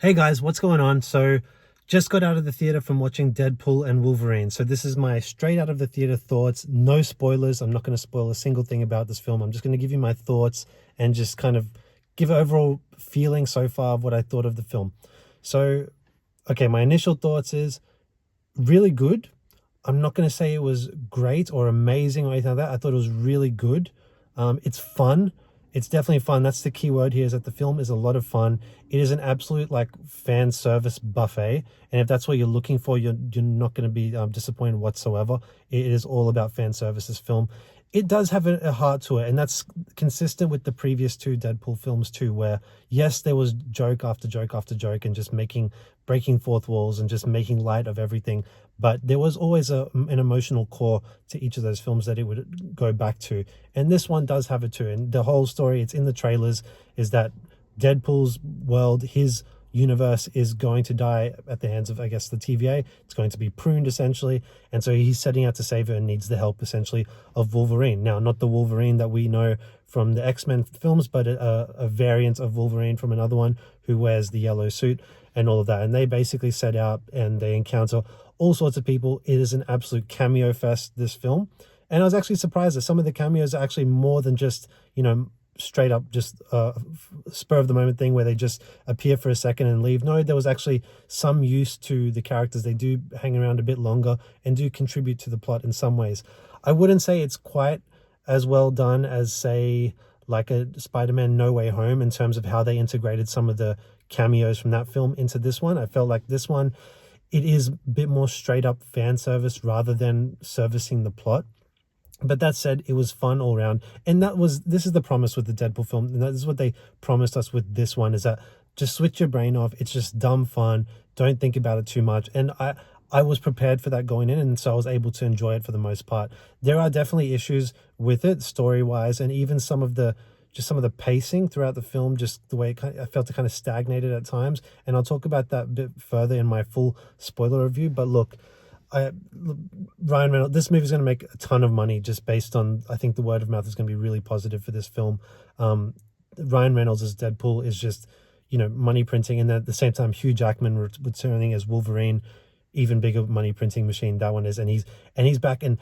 Hey guys, what's going on? So just got out of the theater from watching Deadpool and Wolverine. So this is my straight out of the theater thoughts. No spoilers. I'm not going to spoil a single thing about this film. I'm just going to give you my thoughts and just kind of give an overall feeling so far of what I thought of the film. So, okay, my initial thoughts is really good. I'm not going to say it was great or amazing or anything like that. I thought it was really good. It's fun. It's definitely fun. That's the key word here, is that the film is a lot of fun. It is an absolute like fan service buffet. And if that's what you're looking for, you're not going to be disappointed whatsoever. It is all about fan service, this film. It does have a heart to it, and that's consistent with the previous two Deadpool films too, where yes, there was joke after joke after joke and just breaking fourth walls and just making light of everything, but there was always an emotional core to each of those films that it would go back to, and this one does have it too. And the whole story, it's in the trailers, is that Deadpool's world, his universe, is going to die at the hands of, I guess, the TVA. It's going to be pruned essentially, and so he's setting out to save it and needs the help essentially of Wolverine. Now, not the Wolverine that we know from the X-Men films, but a variant of Wolverine from another one who wears the yellow suit and all of that. And they basically set out and they encounter all sorts of people. It is an absolute cameo fest, this film. And I was actually surprised that some of the cameos are actually more than just, straight up just spur of the moment thing where they just appear for a second and leave. No, there was actually some use to the characters. They do hang around a bit longer and do contribute to the plot in some ways. I wouldn't say it's quite as well done as, say, like a Spider-Man No Way Home in terms of how they integrated some of the cameos from that film into this one. I felt like this one, it is a bit more straight up fan service rather than servicing the plot. But that said, it was fun all around. And this is the promise with the Deadpool film. And that is what they promised us with this one, is that just switch your brain off. It's just dumb fun. Don't think about it too much. And I was prepared for that going in, and so I was able to enjoy it for the most part. There are definitely issues with it, story-wise, and even some of the pacing throughout the film, just the way I felt it kind of stagnated at times. And I'll talk about that a bit further in my full spoiler review. But look, Ryan Reynolds, this movie is going to make a ton of money just based on, I think the word of mouth is going to be really positive for this film. Ryan Reynolds as Deadpool is just, money printing, and at the same time, Hugh Jackman returning as Wolverine, even bigger money printing machine that one is, and he's back. And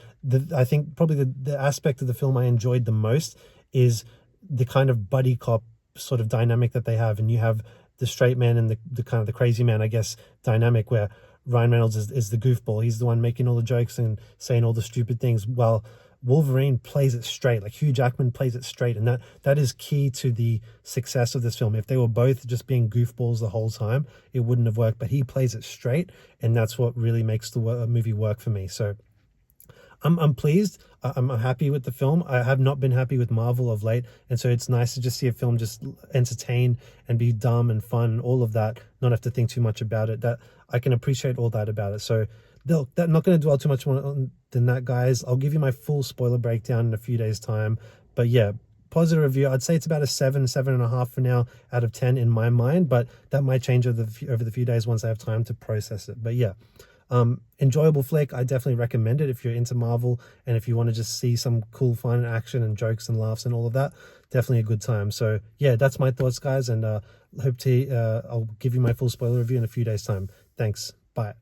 I think probably the aspect of the film I enjoyed the most is the kind of buddy cop sort of dynamic that they have, and you have the straight man and the kind of the crazy man, I guess, dynamic, where Ryan Reynolds is the goofball. He's the one making all the jokes and saying all the stupid things, while Wolverine plays it straight. Like Hugh Jackman plays it straight, and that is key to the success of this film. If they were both just being goofballs the whole time, it wouldn't have worked. But he plays it straight, and that's what really makes the movie work for me. So I'm pleased. I'm happy with the film. I have not been happy with Marvel of late, and so it's nice to just see a film just entertain and be dumb and fun and all of that, not have to think too much about it. That I can appreciate all that about it. So I'm not going to dwell too much more than that, guys. I'll give you my full spoiler breakdown in a few days' time. But yeah, positive review. I'd say it's about a 7.5 for now out of 10 in my mind, but that might change over the few days once I have time to process it. But yeah, enjoyable flick. I definitely recommend it if you're into Marvel, and if you want to just see some cool fun action and jokes and laughs and all of that, definitely a good time. So yeah, that's my thoughts, guys, and I'll give you my full spoiler review in a few days' time. Thanks. Bye.